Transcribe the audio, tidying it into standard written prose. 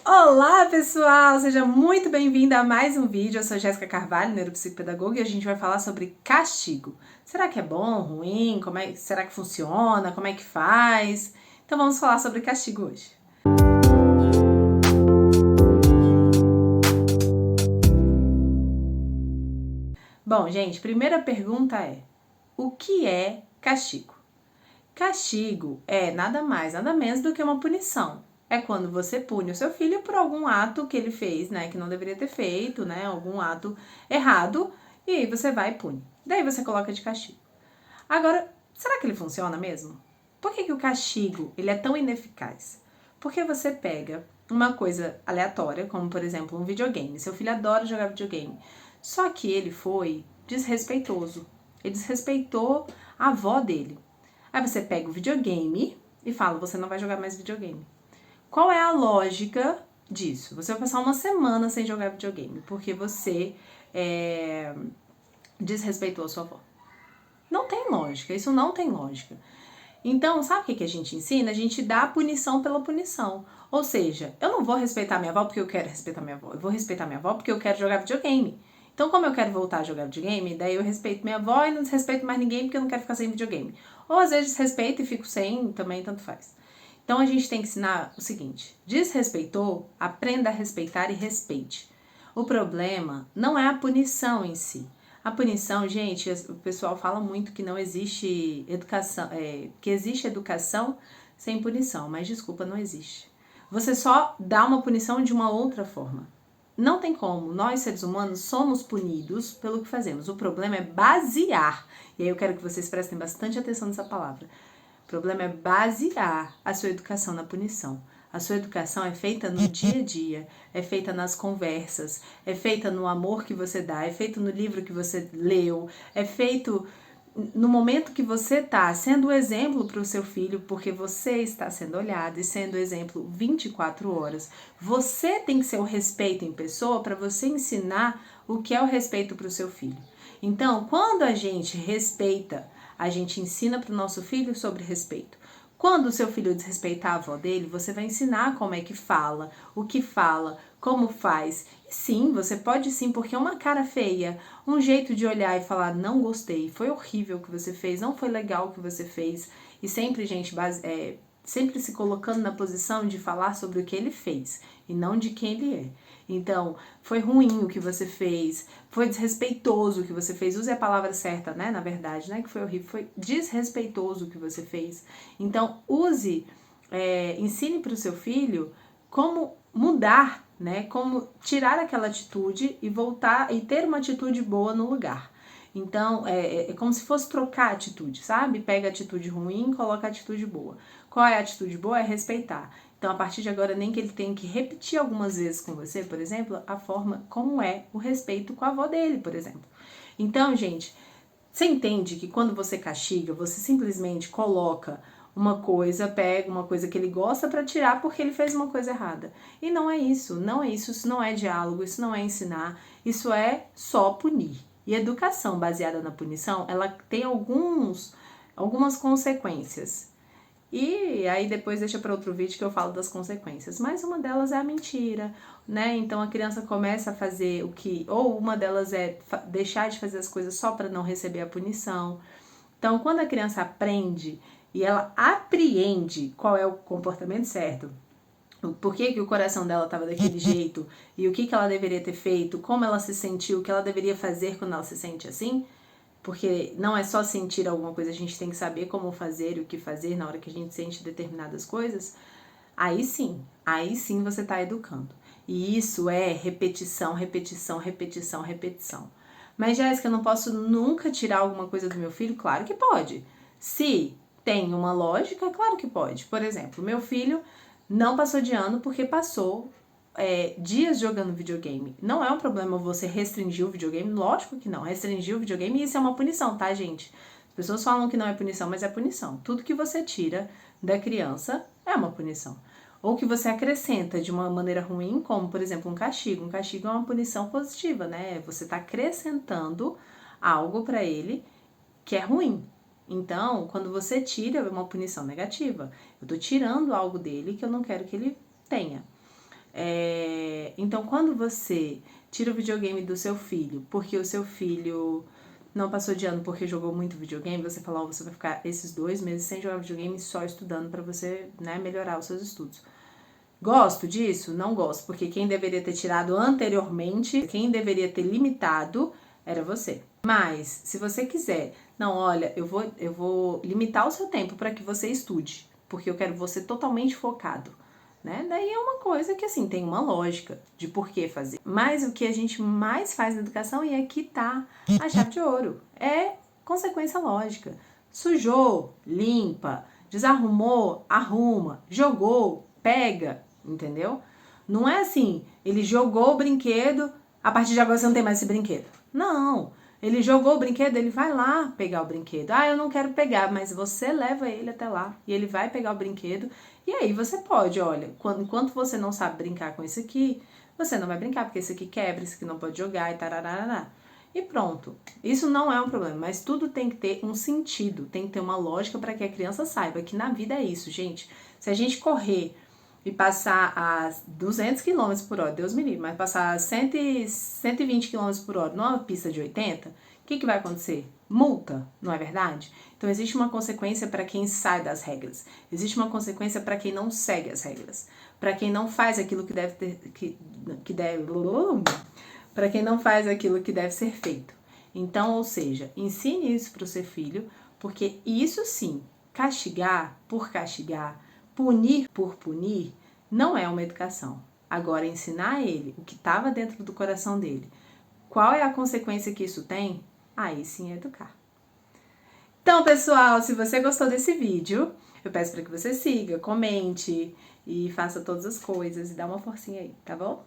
Olá, pessoal! Seja muito bem-vinda a mais um vídeo. Eu sou Jéssica Carvalho, neuropsicopedagoga, e a gente vai falar sobre castigo. Será que é bom, ruim? Será que funciona? Como é que faz? Então vamos falar sobre castigo hoje. Bom, gente, primeira pergunta é: o que é castigo? Castigo é nada mais, nada menos do que uma punição. É quando você pune o seu filho por algum ato que ele fez, né, que não deveria ter feito, né, algum ato errado, e aí você vai e pune. Daí você coloca de castigo. Agora, será que ele funciona mesmo? Por que o castigo ele é tão ineficaz? Porque você pega uma coisa aleatória, como por exemplo um videogame. Seu filho adora jogar videogame, só que ele foi desrespeitoso. Ele desrespeitou a avó dele. Aí você pega o videogame e fala, você não vai jogar mais videogame. Qual é a lógica disso? Você vai passar uma semana sem jogar videogame, porque você desrespeitou a sua avó. Não tem lógica, isso não tem lógica. Então, sabe o que a gente ensina? A gente dá a punição pela punição. Ou seja, eu não vou respeitar minha avó porque eu quero respeitar minha avó. Eu vou respeitar minha avó porque eu quero jogar videogame. Então, como eu quero voltar a jogar videogame, daí eu respeito minha avó e não desrespeito mais ninguém porque eu não quero ficar sem videogame. Ou às vezes respeito e fico sem, também tanto faz. Então, a gente tem que ensinar o seguinte: desrespeitou, aprenda a respeitar e respeite. O problema não é a punição em si. A punição, gente, o pessoal fala muito que não existe educação, que existe educação sem punição, mas desculpa, não existe. Você só dá uma punição de uma outra forma. Não tem como, nós seres humanos somos punidos pelo que fazemos. O problema é basear, e aí eu quero que vocês prestem bastante atenção nessa palavra. O problema é basear a sua educação na punição. A sua educação é feita no dia a dia, é feita nas conversas, é feita no amor que você dá, é feito no livro que você leu, é feito no momento que você está sendo o exemplo para o seu filho, porque você está sendo olhado e sendo exemplo 24 horas. Você tem que ser o respeito em pessoa para você ensinar o que é o respeito para o seu filho. Então, quando a gente respeita, a gente ensina para o nosso filho sobre respeito. Quando o seu filho desrespeitar a avó dele, você vai ensinar como é que fala, o que fala, como faz. E sim, você pode sim, porque uma cara feia, um jeito de olhar e falar não gostei, foi horrível o que você fez, não foi legal o que você fez. E sempre, gente, sempre se colocando na posição de falar sobre o que ele fez e não de quem ele é. Então, foi ruim o que você fez, foi desrespeitoso o que você fez, use a palavra certa, né, na verdade, né, que foi horrível, foi desrespeitoso o que você fez. Então, ensine para o seu filho como mudar, né, como tirar aquela atitude e voltar e ter uma atitude boa no lugar. Então, é como se fosse trocar a atitude, sabe? Pega a atitude ruim e coloca a atitude boa. Qual é a atitude boa? É respeitar. Então, a partir de agora, nem que ele tenha que repetir algumas vezes com você, por exemplo, a forma como é o respeito com a avó dele, por exemplo. Então, gente, você entende que quando você castiga, você simplesmente coloca uma coisa, pega uma coisa que ele gosta para tirar porque ele fez uma coisa errada. E não é isso, isso não é diálogo, isso não é ensinar, isso é só punir. E educação baseada na punição, ela tem algumas consequências. E aí depois deixa para outro vídeo que eu falo das consequências. Mas uma delas é a mentira, né? Então a criança começa a fazer ou uma delas é deixar de fazer as coisas só para não receber a punição. Então quando a criança aprende e ela apreende qual é o comportamento certo, por que o coração dela estava daquele jeito e o que ela deveria ter feito, como ela se sentiu, o que ela deveria fazer quando ela se sente assim, porque não é só sentir alguma coisa, a gente tem que saber como fazer e o que fazer na hora que a gente sente determinadas coisas. Aí sim você está educando. E isso é repetição, repetição, repetição, repetição. Mas, Jéssica, eu não posso nunca tirar alguma coisa do meu filho? Claro que pode. Se tem uma lógica, claro que pode. Por exemplo, meu filho não passou de ano porque passou dias jogando videogame. Não é um problema você restringir o videogame, lógico que não. Restringir o videogame, isso é uma punição, tá, gente? As pessoas falam que não é punição, mas é punição. Tudo que você tira da criança é uma punição. Ou que você acrescenta de uma maneira ruim, como, por exemplo, um castigo. Um castigo é uma punição positiva, né? Você está acrescentando algo para ele que é ruim. Então, quando você tira, é uma punição negativa. Eu tô tirando algo dele que eu não quero que ele tenha. Então, quando você tira o videogame do seu filho, porque o seu filho não passou de ano porque jogou muito videogame, você fala, ó, você vai ficar esses 2 meses sem jogar videogame, só estudando para você, né, melhorar os seus estudos. Gosto disso? Não gosto, porque quem deveria ter tirado anteriormente, quem deveria ter limitado, era você. Mas, se você quiser, não, olha, eu vou limitar o seu tempo para que você estude, porque eu quero você totalmente focado, né? Daí é uma coisa que, assim, tem uma lógica de por que fazer. Mas o que a gente mais faz na educação, e aqui tá a chave de ouro, é consequência lógica. Sujou, limpa, desarrumou, arruma, jogou, pega, entendeu? Não é assim, ele jogou o brinquedo, a partir de agora você não tem mais esse brinquedo. Não, ele jogou o brinquedo, ele vai lá pegar o brinquedo. Ah, eu não quero pegar, mas você leva ele até lá e ele vai pegar o brinquedo. E aí você pode, olha, enquanto você não sabe brincar com esse aqui, você não vai brincar, porque esse aqui quebra, esse aqui não pode jogar e tararará. E pronto. Isso não é um problema, mas tudo tem que ter um sentido, tem que ter uma lógica para que a criança saiba que na vida é isso, gente. Se a gente correr e passar a 200 km por hora, Deus me livre, mas passar a 120 km por hora numa pista de 80, o que vai acontecer? Multa, não é verdade? Então existe uma consequência para quem sai das regras, existe uma consequência para quem não segue as regras, para quem não faz aquilo que deve ter, para quem não faz aquilo que deve ser feito. Então, ou seja, ensine isso para o seu filho, porque isso sim, castigar por castigar, punir por punir, não é uma educação. Agora, ensinar a ele o que estava dentro do coração dele, qual é a consequência que isso tem, aí sim é educar. Então, pessoal, se você gostou desse vídeo, eu peço para que você siga, comente e faça todas as coisas e dá uma forcinha aí, tá bom?